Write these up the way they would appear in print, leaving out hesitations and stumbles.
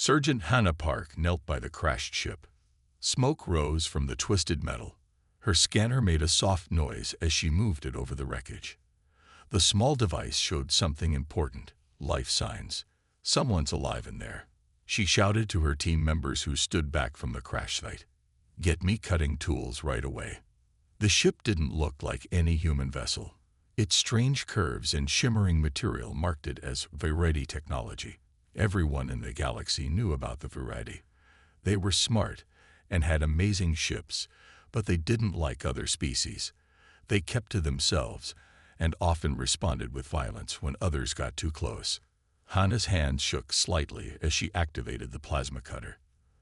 Sergeant Hannah Park knelt by the crashed ship. Smoke rose from the twisted metal. Her scanner made a soft noise as she moved it over the wreckage. The small device showed something important: life signs. Someone's alive in there. She shouted to her team members who stood back from the crash site. Get me cutting tools right away. The ship didn't look like any human vessel. Its strange curves and shimmering material marked it as Viridi technology. Everyone in the galaxy knew about the Viridi. They were smart and had amazing ships, but they didn't like other species. They kept to themselves and often responded with violence when others got too close. Hannah's hands shook slightly as she activated the plasma cutter.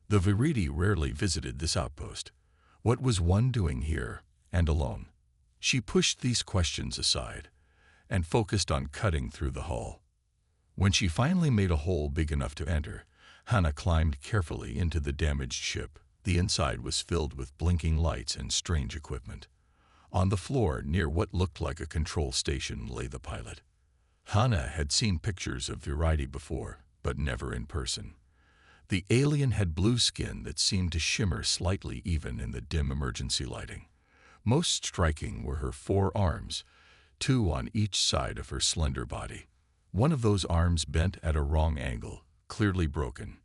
The Viridi rarely visited this outpost. What was one doing here and alone? She pushed these questions aside and focused on cutting through the hull. When she finally made a hole big enough to enter, Hannah climbed carefully into the damaged ship. The inside was filled with blinking lights and strange equipment. On the floor, near what looked like a control station, lay the pilot. Hannah had seen pictures of Viridi before, but never in person. The alien had blue skin that seemed to shimmer slightly even in the dim emergency lighting. Most striking were her 4 arms, 2 on each side of her slender body. One of those arms bent at a wrong angle, clearly broken.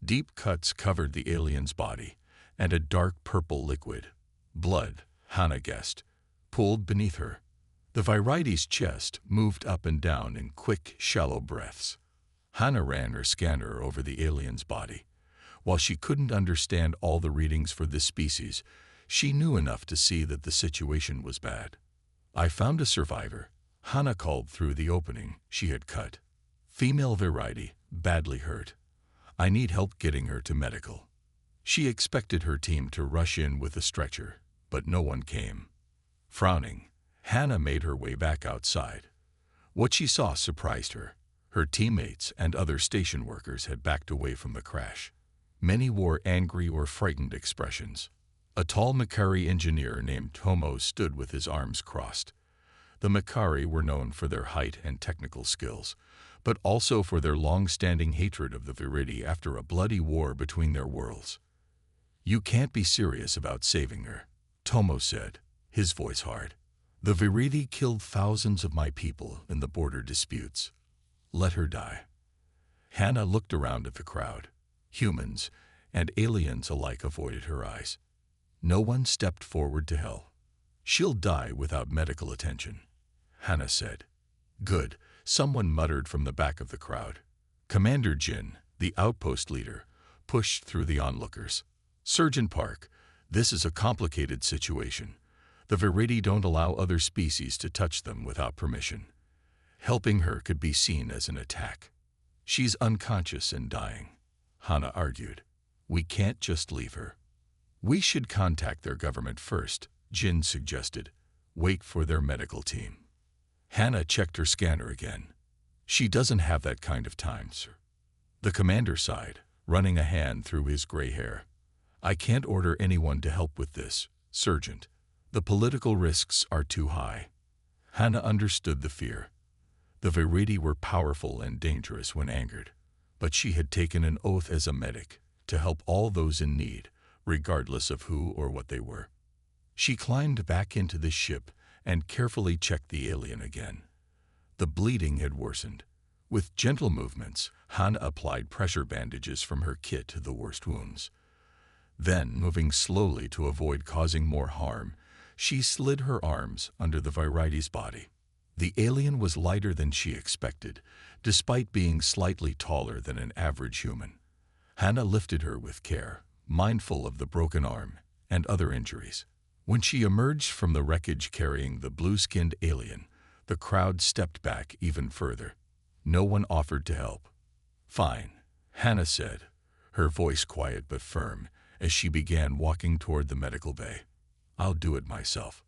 Deep cuts covered the alien's body, and a dark purple liquid, blood, Hannah guessed, pooled beneath her. The Viridi's chest moved up and down in quick, shallow breaths. Hannah ran her scanner over the alien's body. While she couldn't understand all the readings for this species, she knew enough to see that the situation was bad. I found a survivor, Hannah called through the opening she had cut. Female Viridi, badly hurt. I need help getting her to medical. She expected her team to rush in with a stretcher, but no one came. Frowning, Hannah made her way back outside. What she saw surprised her. Her teammates and other station workers had backed away from the crash. Many wore angry or frightened expressions. A tall Makari engineer named Tomo stood with his arms crossed. The Makari were known for their height and technical skills, but also for their long-standing hatred of the Viridi after a bloody war between their worlds. "You can't be serious about saving her," Tomo said, his voice hard. "The Viridi killed thousands of my people in the border disputes. Let her die." Hannah looked around at the crowd. Humans and aliens alike avoided her eyes. No one stepped forward to help. "She'll die without medical attention," Hannah said. "Good," someone muttered from the back of the crowd. Commander Jin, the outpost leader, pushed through the onlookers. "Sergeant Park, this is a complicated situation. The Viridi don't allow other species to touch them without permission. Helping her could be seen as an attack." "She's unconscious and dying," Hannah argued. "We can't just leave her." "We should contact their government first," Jin suggested. "Wait for their medical team." Hannah checked her scanner again. "She doesn't have that kind of time, sir." The commander sighed, running a hand through his gray hair. "I can't order anyone to help with this, Sergeant. The political risks are too high." Hannah understood the fear. The Viridi were powerful and dangerous when angered, but she had taken an oath as a medic to help all those in need, regardless of who or what they were. She climbed back into the ship and carefully checked the alien again. The bleeding had worsened. With gentle movements, Hannah applied pressure bandages from her kit to the worst wounds. Then, moving slowly to avoid causing more harm, she slid her arms under the Viridi's body. The alien was lighter than she expected, despite being slightly taller than an average human. Hannah lifted her with care, mindful of the broken arm and other injuries. When she emerged from the wreckage carrying the blue-skinned alien, the crowd stepped back even further. No one offered to help. "Fine," Hannah said, her voice quiet but firm, as she began walking toward the medical bay. "I'll do it myself."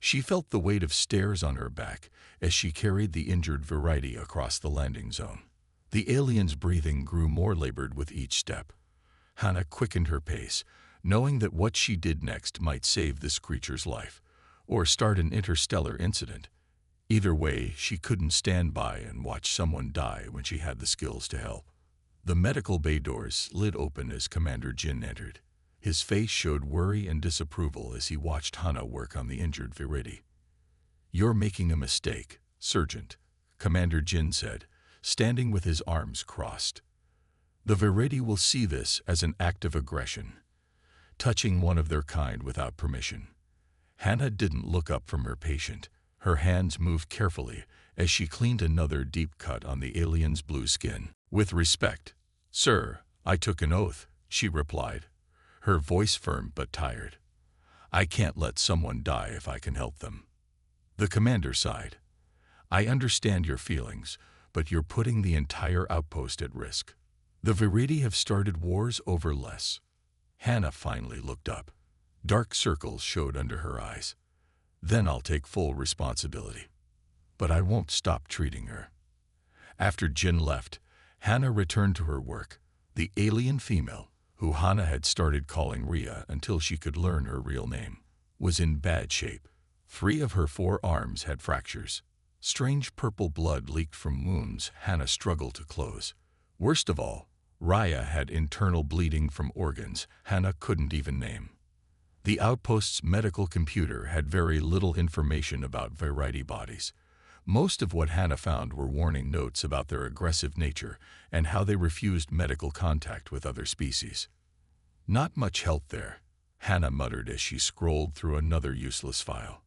She felt the weight of stairs on her back as she carried the injured Viridi across the landing zone. The alien's breathing grew more labored with each step. Hannah quickened her pace, knowing that what she did next might save this creature's life, or start an interstellar incident. Either way, she couldn't stand by and watch someone die when she had the skills to help. The medical bay doors slid open as Commander Jin entered. His face showed worry and disapproval as he watched Hana work on the injured Viridi. "You're making a mistake, Sergeant," Commander Jin said, standing with his arms crossed. "The Viridi will see this as an act of aggression, touching one of their kind without permission." Hana didn't look up from her patient. Her hands moved carefully as she cleaned another deep cut on the alien's blue skin. "With respect, sir, I took an oath," she replied, her voice firm but tired. "I can't let someone die if I can help them." The commander sighed. "I understand your feelings, but you're putting the entire outpost at risk. The Viridi have started wars over less." Hana finally looked up. Dark circles showed under her eyes. "Then I'll take full responsibility. But I won't stop treating her." After Jin left, Hana returned to her work. The alien female, who Hana had started calling Rhea until she could learn her real name, was in bad shape. 3 of her 4 arms had fractures. Strange purple blood leaked from wounds Hana struggled to close. Worst of all, Rhea had internal bleeding from organs Hana couldn't even name. The outpost's medical computer had very little information about Viridi bodies. Most of what Hana found were warning notes about their aggressive nature and how they refused medical contact with other species. "Not much help there," Hana muttered as she scrolled through another useless file.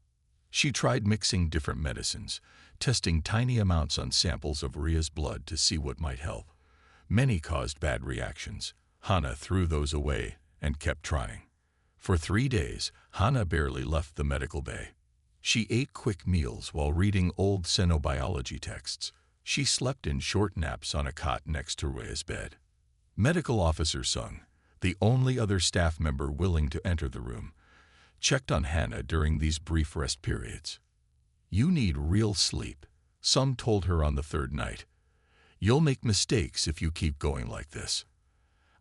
She tried mixing different medicines, testing tiny amounts on samples of Rhea's blood to see what might help. Many caused bad reactions. Hana threw those away and kept trying. For 3 days, Hana barely left the medical bay. She ate quick meals while reading old xenobiology texts. She slept in short naps on a cot next to Rhea's bed. Medical Officer Sung, the only other staff member willing to enter the room, checked on Hana during these brief rest periods. "You need real sleep," Sung told her on the 3rd night. "You'll make mistakes if you keep going like this."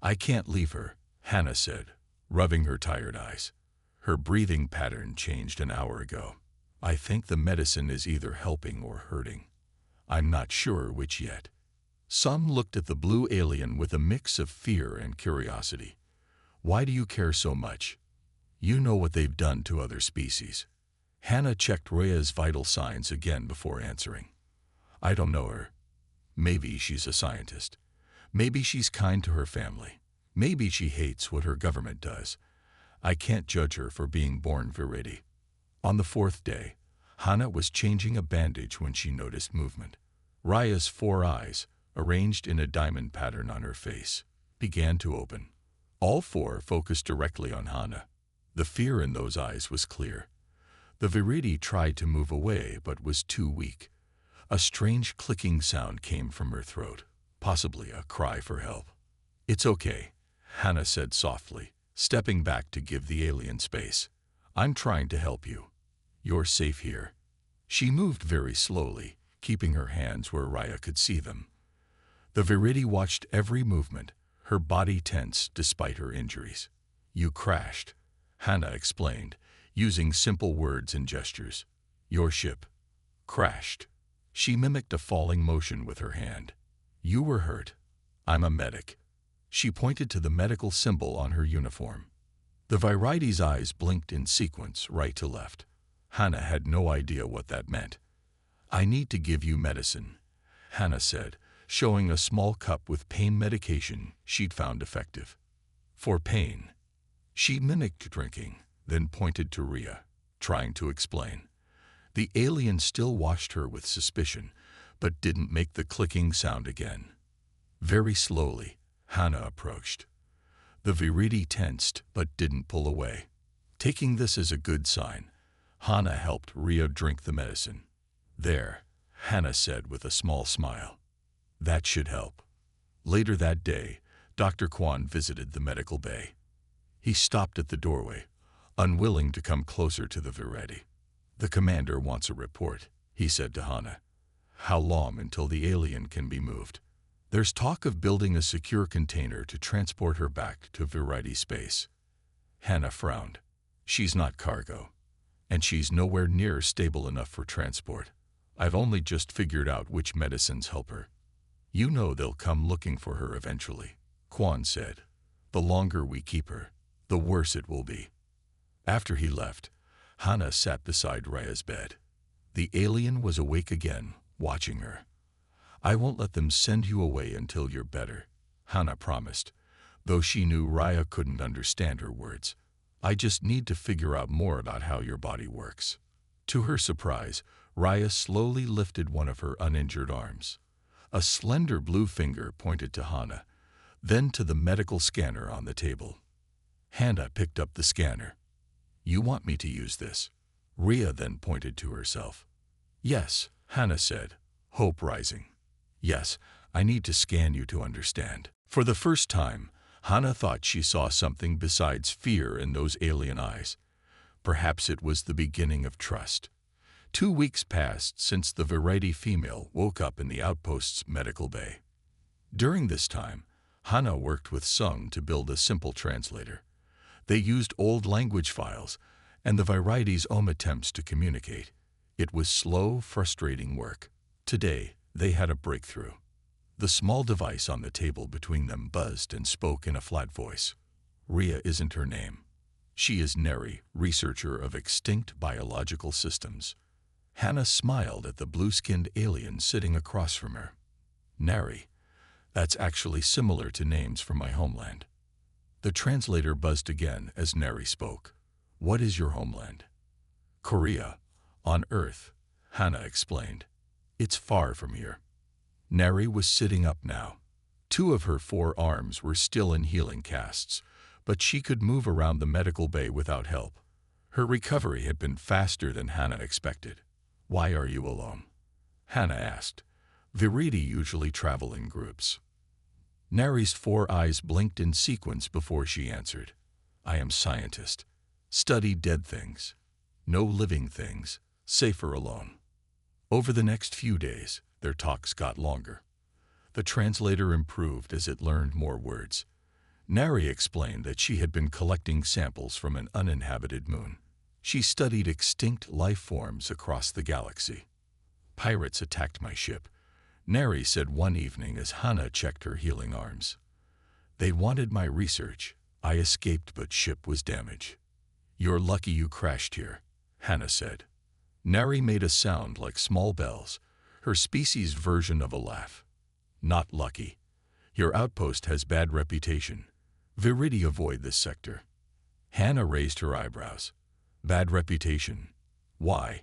"I can't leave her," Hana said, rubbing her tired eyes. Her breathing pattern changed an hour ago. "I think the medicine is either helping or hurting. I'm not sure which yet." Sung looked at the blue alien with a mix of fear and curiosity. "Why do you care so much? You know what they've done to other species." Hana checked Rhea's vital signs again before answering. "I don't know her. Maybe she's a scientist. Maybe she's kind to her family. Maybe she hates what her government does. I can't judge her for being born Viridi." On the 4th day, Hana was changing a bandage when she noticed movement. Rhea's 4 eyes, arranged in a diamond pattern on her face, began to open. All 4 focused directly on Hana. The fear in those eyes was clear. The Viridi tried to move away but was too weak. A strange clicking sound came from her throat, possibly a cry for help. "It's okay," Hana said softly, stepping back to give the alien space. "I'm trying to help you. You're safe here." She moved very slowly, keeping her hands where Rhea could see them. The Viridi watched every movement, her body tense despite her injuries. "You crashed," Hana explained, using simple words and gestures. "Your ship crashed." She mimicked a falling motion with her hand. "You were hurt. I'm a medic." She pointed to the medical symbol on her uniform. The Viridi's eyes blinked in sequence right to left. Hana had no idea what that meant. "I need to give you medicine," Hana said, showing a small cup with pain medication she'd found effective. "For pain." She mimicked drinking, then pointed to Rhea, trying to explain. The alien still watched her with suspicion, but didn't make the clicking sound again. Very slowly, Hana approached. The Viridi tensed but didn't pull away. Taking this as a good sign, Hana helped Rhea drink the medicine. "There," Hana said with a small smile. "That should help." Later that day, Dr. Kwan visited the medical bay. He stopped at the doorway, unwilling to come closer to the Viridi. "The commander wants a report," he said to Hana. "How long until the alien can be moved?" "There's talk of building a secure container to transport her back to Viridi space." Hana frowned. "She's not cargo, and she's nowhere near stable enough for transport. I've only just figured out which medicines help her." You know they'll come looking for her eventually, Quan said. The longer we keep her, the worse it will be. After he left, Hana sat beside Raya's bed. The alien was awake again, watching her. I won't let them send you away until you're better, Hana promised, though she knew Raya couldn't understand her words. I just need to figure out more about how your body works. To her surprise, Raya slowly lifted one of her uninjured arms. A slender blue finger pointed to Hana, then to the medical scanner on the table. Hana picked up the scanner. You want me to use this? Rhea then pointed to herself. Yes, Hana said, hope rising. Yes, I need to scan you to understand. For the first time, Hana thought she saw something besides fear in those alien eyes. Perhaps it was the beginning of trust. 2 weeks passed since the Viridi female woke up in the outpost's medical bay. During this time, Hana worked with Sung to build a simple translator. They used old language files and the Viridi's own attempts to communicate. It was slow, frustrating work. Today, they had a breakthrough. The small device on the table between them buzzed and spoke in a flat voice. Rhea isn't her name. She is Neri, researcher of extinct biological systems. Hana smiled at the blue-skinned alien sitting across from her. Neri, that's actually similar to names from my homeland. The translator buzzed again as Neri spoke. What is your homeland? Korea, on Earth, Hana explained. It's far from here. Neri was sitting up now. 2 of her 4 arms were still in healing casts, but she could move around the medical bay without help. Her recovery had been faster than Hana expected. Why are you alone? Hana asked. Viridi usually travel in groups. Neri's 4 eyes blinked in sequence before she answered. I am scientist. Study dead things. No living things. Safer alone. Over the next few days, their talks got longer. The translator improved as it learned more words. Neri explained that she had been collecting samples from an uninhabited moon. She studied extinct life forms across the galaxy. Pirates attacked my ship, Neri said one evening as Hana checked her healing arms. They wanted my research. I escaped, but ship was damaged. You're lucky you crashed here, Hana said. Neri made a sound like small bells, her species' version of a laugh. Not lucky. Your outpost has bad reputation. Viridi avoid this sector. Hana raised her eyebrows. Bad reputation. Why?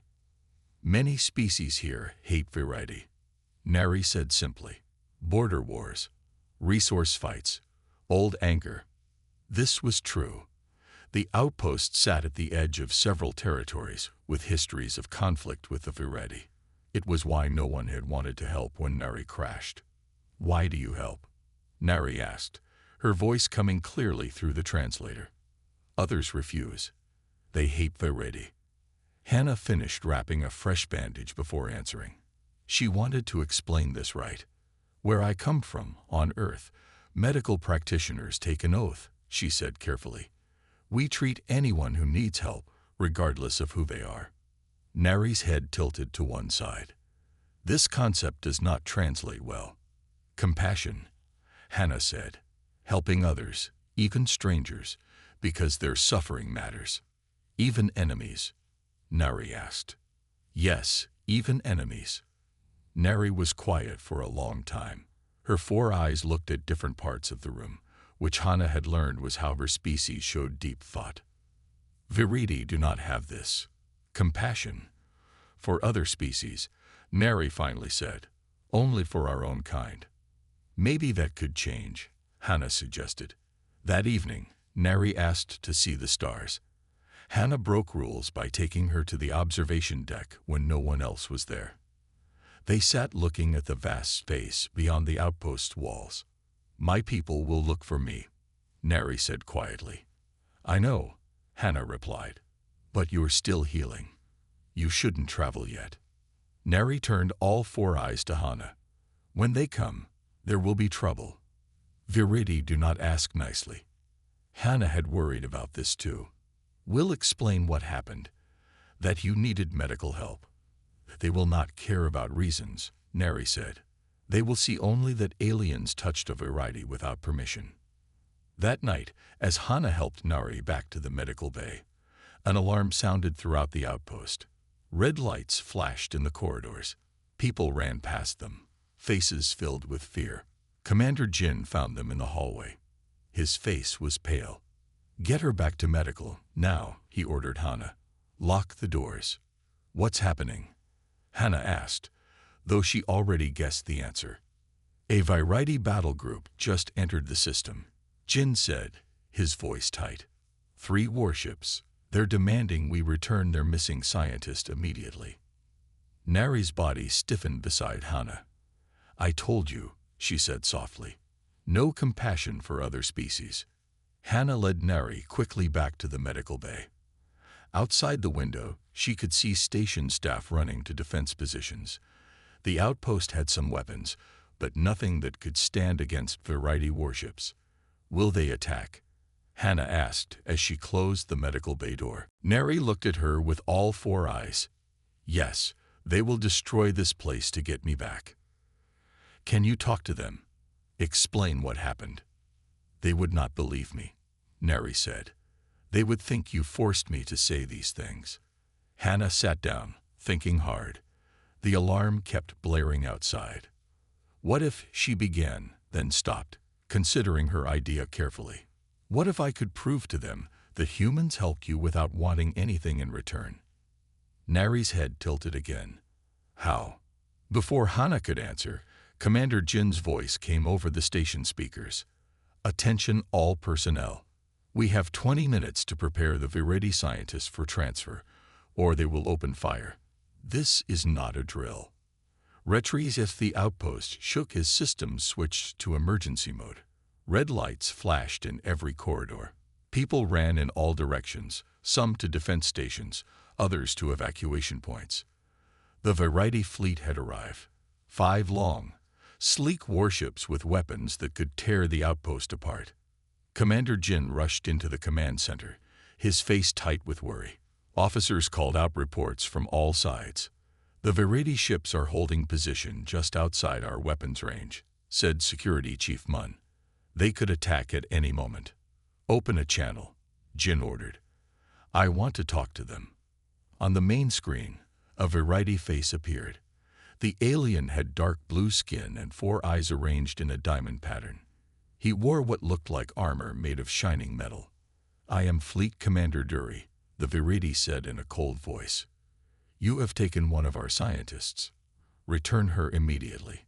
Many species here hate Viridi. Neri said simply. Border wars. Resource fights. Old anger. This was true. The outpost sat at the edge of several territories with histories of conflict with the Viridi. It was why no one had wanted to help when Neri crashed. Why do you help? Neri asked, her voice coming clearly through the translator. Others refuse. They hate Viridi. Hana finished wrapping a fresh bandage before answering. She wanted to explain this right. Where I come from, on Earth, medical practitioners take an oath, she said carefully. We treat anyone who needs help, regardless of who they are. Neri's head tilted to one side. This concept does not translate well. Compassion, Hana said. Helping others, even strangers, because their suffering matters. Even enemies, Neri asked. Yes, even enemies. Neri was quiet for a long time. Her 4 eyes looked at different parts of the room, which Hana had learned was how her species showed deep thought. Viridi do not have this. Compassion. For other species, Neri finally said, only for our own kind. Maybe that could change, Hana suggested. That evening, Neri asked to see the stars. Hana broke rules by taking her to the observation deck when no one else was there. They sat looking at the vast space beyond the outpost's walls. My people will look for me, Neri said quietly. I know, Hana replied, but you're still healing. You shouldn't travel yet. Neri turned all 4 eyes to Hana. When they come, there will be trouble. Viridi do not ask nicely. Hana had worried about this too. We'll explain what happened, that you needed medical help. They will not care about reasons, Neri said. They will see only that aliens touched a variety without permission. That night, as Hana helped Nari back to the medical bay, an alarm sounded throughout the outpost. Red lights flashed in the corridors. People ran past them, faces filled with fear. Commander Jin found them in the hallway. His face was pale. "Get her back to medical, now," he ordered Hana. "Lock the doors." "What's happening?" Hana asked, though she already guessed the answer. "A variety battle group just entered the system," Jin said, his voice tight. "3 warships. They're demanding we return their missing scientist immediately." Nari's body stiffened beside Hana. "I told you," she said softly. "No compassion for other species." Hana led Nari quickly back to the medical bay. Outside the window, she could see station staff running to defense positions. The outpost had some weapons, but nothing that could stand against variety warships. "Will they attack?" Hana asked as she closed the medical bay door. Nari looked at her with all 4 eyes. "Yes, they will destroy this place to get me back." "Can you talk to them? Explain what happened." "They would not believe me," Nari said. "They would think you forced me to say these things." Hana sat down, thinking hard. The alarm kept blaring outside. What if she began, then stopped, considering her idea carefully? What if I could prove to them that humans help you without wanting anything in return? Nari's head tilted again. "How?" Before Hana could answer, Commander Jin's voice came over the station speakers. "Attention all personnel. We have 20 minutes to prepare the variety scientists for transfer, or they will open fire. This is not a drill." Retri's as the outpost shook, his systems switched to emergency mode. Red lights flashed in every corridor. People ran in all directions, some to defense stations, others to evacuation points. The variety fleet had arrived. 5 long, sleek warships with weapons that could tear the outpost apart. Commander Jin rushed into the command center, his face tight with worry. Officers called out reports from all sides. "The variety ships are holding position just outside our weapons range," said Security Chief Mun. "They could attack at any moment." "Open a channel," Jin ordered. "I want to talk to them." On the main screen, a variety face appeared. The alien had dark blue skin and 4 eyes arranged in a diamond pattern. He wore what looked like armor made of shining metal. "I am Fleet Commander Dury," the variety said in a cold voice. "You have taken one of our scientists. Return her immediately."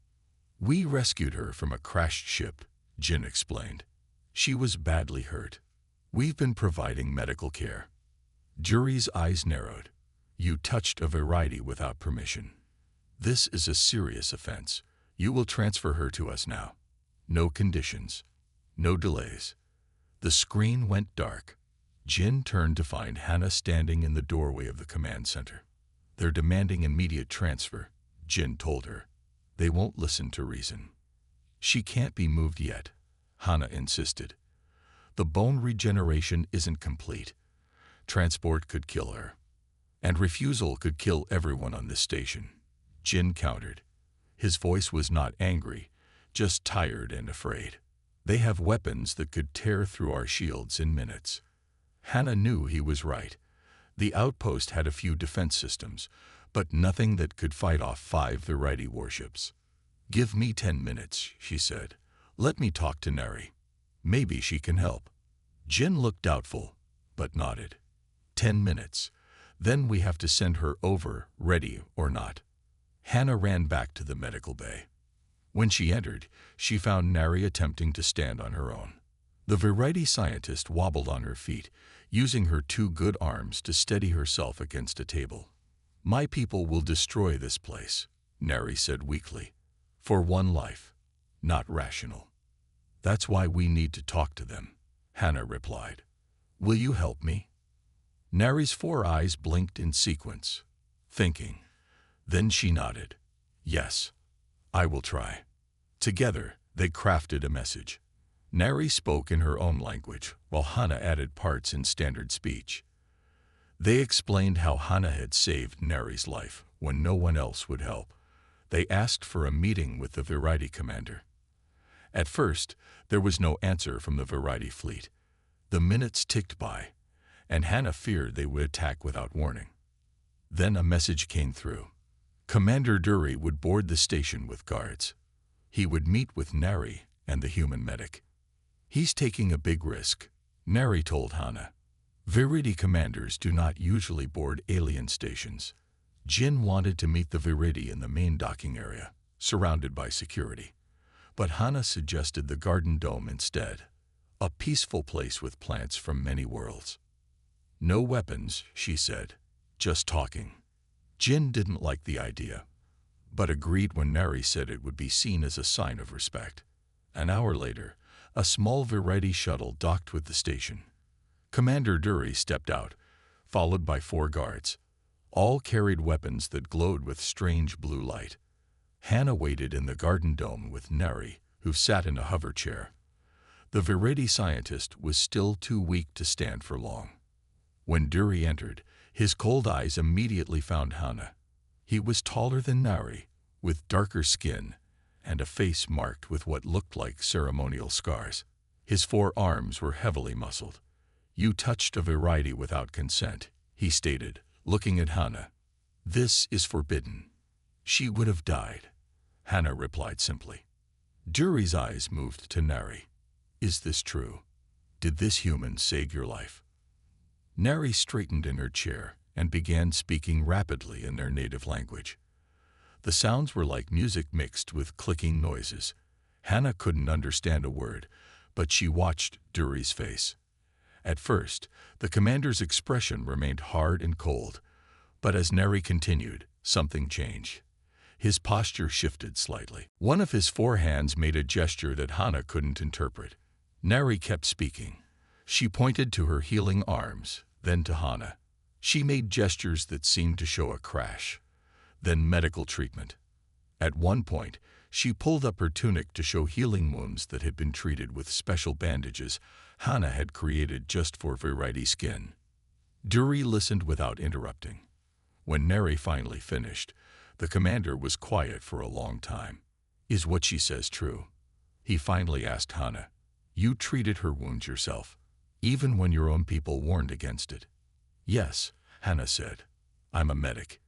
"We rescued her from a crashed ship," Jin explained. "She was badly hurt. We've been providing medical care." Dury's eyes narrowed. "You touched a variety without permission. This is a serious offense. You will transfer her to us now. No conditions. No delays." The screen went dark. Jin turned to find Hana standing in the doorway of the command center. "They're demanding immediate transfer," Jin told her. "They won't listen to reason." "She can't be moved yet," Hana insisted. "The bone regeneration isn't complete. Transport could kill her. And refusal could kill everyone on this station," Jin countered. His voice was not angry, just tired and afraid. "They have weapons that could tear through our shields in minutes." Hana knew he was right. The outpost had a few defense systems, but nothing that could fight off 5 variety warships. "Give me 10 minutes," she said. "Let me talk to Nari. Maybe she can help." Jin looked doubtful, but nodded. 10 minutes. Then we have to send her over, ready or not." Hana ran back to the medical bay. When she entered, she found Nari attempting to stand on her own. The variety scientist wobbled on her feet, using her 2 good arms to steady herself against a table. "My people will destroy this place," Nari said weakly. "For one life. Not rational." "That's why we need to talk to them," Hana replied. "Will you help me?" Nari's 4 eyes blinked in sequence, thinking. Then she nodded. "Yes, I will try." Together, they crafted a message. Nari spoke in her own language, while Hana added parts in standard speech. They explained how Hana had saved Nari's life when no one else would help, They asked for a meeting with the Variety commander. At first, there was no answer from the Variety fleet. The minutes ticked by, and Hannah feared they would attack without warning. Then a message came through. Commander Dury would board the station with guards. He would meet with Nari and the human medic. He's taking a big risk, Nari told Hannah. Viridi commanders do not usually board alien stations. Jin wanted to meet the Viridi in the main docking area, surrounded by security. But Hannah suggested the Garden Dome instead, a peaceful place with plants from many worlds. No weapons, she said, just talking. Jin didn't like the idea, but agreed when Nari said it would be seen as a sign of respect. An hour later, a small Viridi shuttle docked with the station. Commander Dury stepped out, followed by 4 guards. All carried weapons that glowed with strange blue light. Hannah waited in the Garden Dome with Nari, who sat in a hover chair. The Viridi scientist was still too weak to stand for long. When Dury entered, his cold eyes immediately found Hannah. He was taller than Nari, with darker skin and a face marked with what looked like ceremonial scars. His 4 arms were heavily muscled. You touched a Viridi without consent, he stated, looking at Hannah. This is forbidden. She would have died, Hannah replied simply. Dury's eyes moved to Nari. Is this true? Did this human save your life? Nari straightened in her chair and began speaking rapidly in their native language. The sounds were like music mixed with clicking noises. Hannah couldn't understand a word, but she watched Dury's face. At first, the commander's expression remained hard and cold, but as Nari continued, something changed. His posture shifted slightly. One of his 4 hands made a gesture that Hannah couldn't interpret. Nari kept speaking. She pointed to her healing arms, then to Hannah. She made gestures that seemed to show a crash, then medical treatment. At one point, she pulled up her tunic to show healing wounds that had been treated with special bandages Hannah had created just for Viridi skin. Dury listened without interrupting. When Nari finally finished, the commander was quiet for a long time. Is what she says true? He finally asked Hannah. You treated her wounds yourself, even when your own people warned against it. Yes, Hannah said. I'm a medic.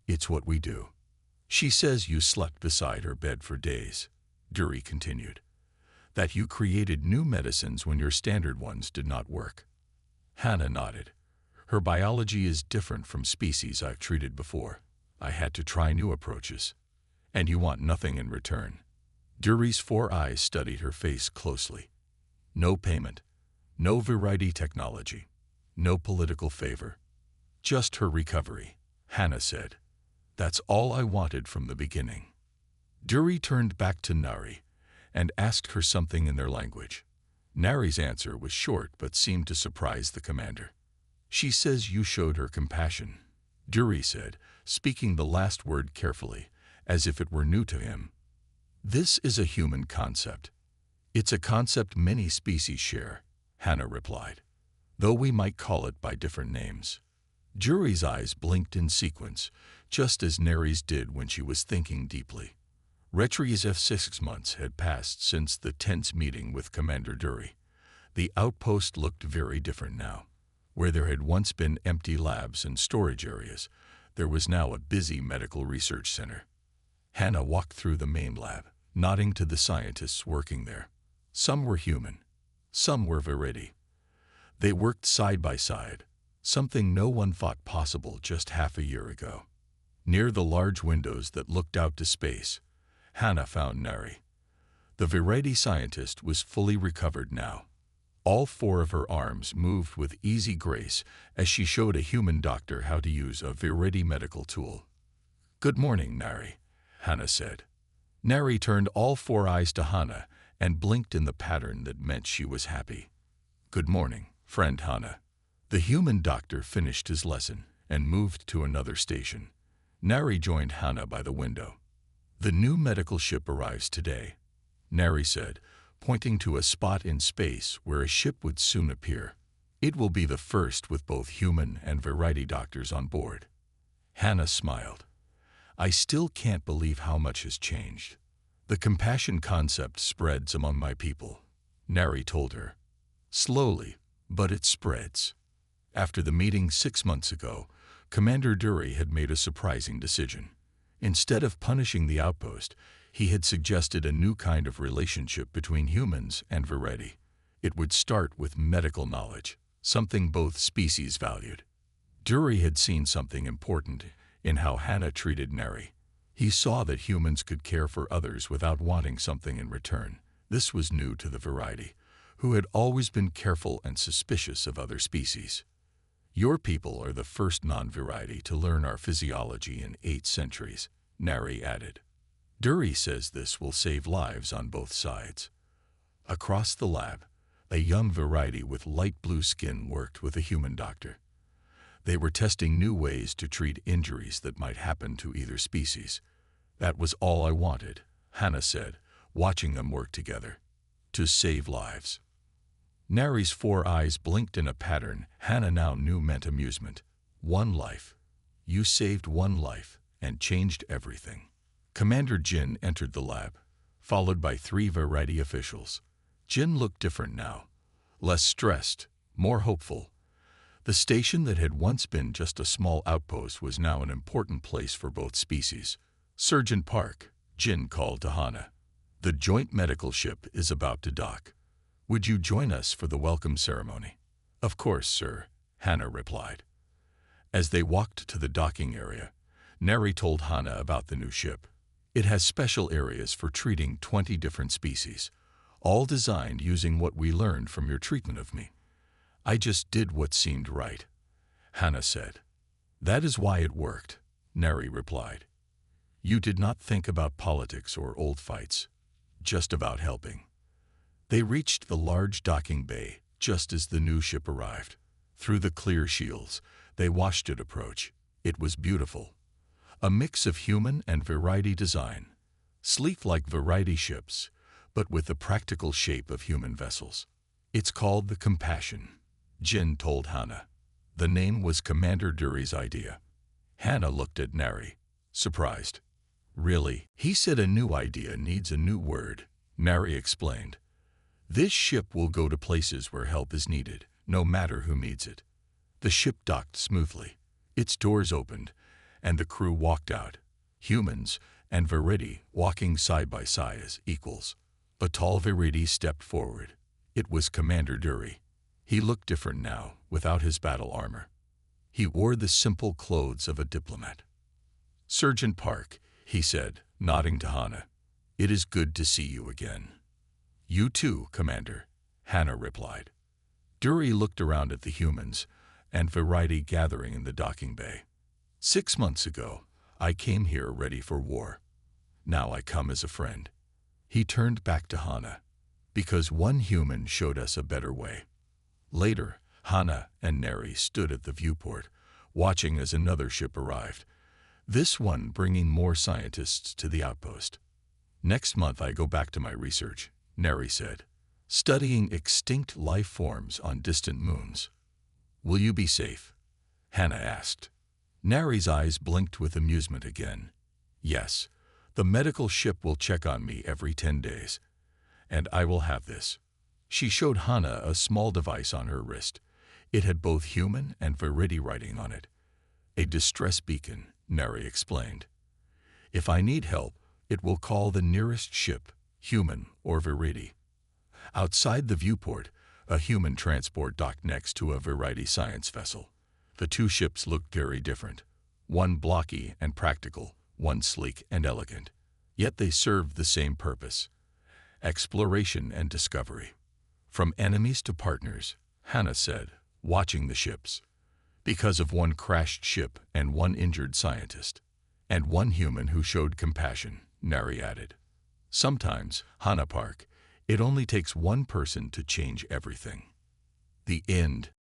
It's what we do. She says you slept beside her bed for days, Dury continued. That you created new medicines when your standard ones did not work. Hannah nodded. Her biology is different from species I've treated before. I had to try new approaches. And you want nothing in return. Dury's 4 eyes studied her face closely. No payment, no Viridi technology, no political favor. Just her recovery, Hannah said. That's all I wanted from the beginning. Dury turned back to Nari and asked her something in their language. Nari's answer was short but seemed to surprise the commander. She says you showed her compassion, Dury said, speaking the last word carefully, as if it were new to him. This is a human concept. It's a concept many species share, Hannah replied, though we might call it by different names. Dury's eyes blinked in sequence, just as Nari's did when she was thinking deeply. Retriev's 6 months had passed since the tense meeting with Commander Dury. The outpost looked very different now. Where there had once been empty labs and storage areas, there was now a busy medical research center. Hannah walked through the main lab, nodding to the scientists working there. Some were human, some were Viridi. They worked side by side, something no one thought possible just half a year ago. Near the large windows that looked out to space, Hannah found Nari. The Viridi scientist was fully recovered now. All 4 of her arms moved with easy grace as she showed a human doctor how to use a Viridi medical tool. Good morning, Nari, Hannah said. Nari turned all 4 eyes to Hannah and blinked in the pattern that meant she was happy. Good morning, friend Hannah. The human doctor finished his lesson and moved to another station. Nari joined Hannah by the window. The new medical ship arrives today, Nari said, pointing to a spot in space where a ship would soon appear. It will be the first with both human and Viridi doctors on board. Hannah smiled. I still can't believe how much has changed. The compassion concept spreads among my people, Neri told her. Slowly, but it spreads. After the meeting 6 months ago, Commander Dury had made a surprising decision. Instead of punishing the outpost, he had suggested a new kind of relationship between humans and Viretti. It would start with medical knowledge, something both species valued. Dury had seen something important in how Hannah treated Neri. He saw that humans could care for others without wanting something in return. This was new to the Viretti, who had always been careful and suspicious of other species. Your people are the first non-Viretti to learn our physiology in 8 centuries, Neri added. Dury says this will save lives on both sides. Across the lab, a young Viretti with light blue skin worked with a human doctor. They were testing new ways to treat injuries that might happen to either species. That was all I wanted, Hannah said, watching them work together. To save lives. Neri's 4 eyes blinked in a pattern Hannah now knew meant amusement. 1 life. You saved 1 life and changed everything. Commander Jin entered the lab, followed by 3 Viretti officials. Jin looked different now, less stressed, more hopeful. The station that had once been just a small outpost was now an important place for both species. Sergeant Park, Jin called to Hannah. The joint medical ship is about to dock. Would you join us for the welcome ceremony? Of course, sir, Hannah replied. As they walked to the docking area, Neri told Hannah about the new ship. It has special areas for treating 20 different species, all designed using what we learned from your treatment of me. I just did what seemed right, Hannah said. That is why it worked, Neri replied. You did not think about politics or old fights, just about helping. They reached the large docking bay just as the new ship arrived. Through the clear shields, they watched it approach. It was beautiful. A mix of human and Viretti design, sleek like Viretti ships, but with the practical shape of human vessels. It's called the Compassion, Jin told Hannah. The name was Commander Dury's idea. Hannah looked at Neri, surprised. Really? He said a new idea needs a new word, Neri explained. This ship will go to places where help is needed, no matter who needs it. The ship docked smoothly. Its doors opened, and the crew walked out. Humans and Viretti walking side by side as equals. A tall Viretti stepped forward. It was Commander Dury. He looked different now, without his battle armor. He wore the simple clothes of a diplomat. Sergeant Park, he said, nodding to Hannah. It is good to see you again. You too, Commander, Hannah replied. Dury looked around at the humans and Viretti gathering in the docking bay. 6 months ago, I came here ready for war. Now I come as a friend. He turned back to Hannah, because one human showed us a better way. Later, Hannah and Neri stood at the viewport, watching as another ship arrived, this one bringing more scientists to the outpost. Next month I go back to my research, Neri said, studying extinct life forms on distant moons. Will you be safe? Hannah asked. Neri's eyes blinked with amusement again. Yes, the medical ship will check on me every 10 days. And I will have this. She showed Hannah a small device on her wrist. It had both human and Viretti writing on it. A distress beacon, Neri explained. If I need help, it will call the nearest ship, human or Viretti. Outside the viewport, a human transport docked next to a Viretti science vessel. The 2 ships looked very different, one blocky and practical, one sleek and elegant. Yet they served the same purpose: exploration and discovery. From enemies to partners, Hannah said, watching the ships. Because of one crashed ship and one injured scientist. And one human who showed compassion, Neri added. Sometimes, Hannah Park, it only takes one person to change everything. The end.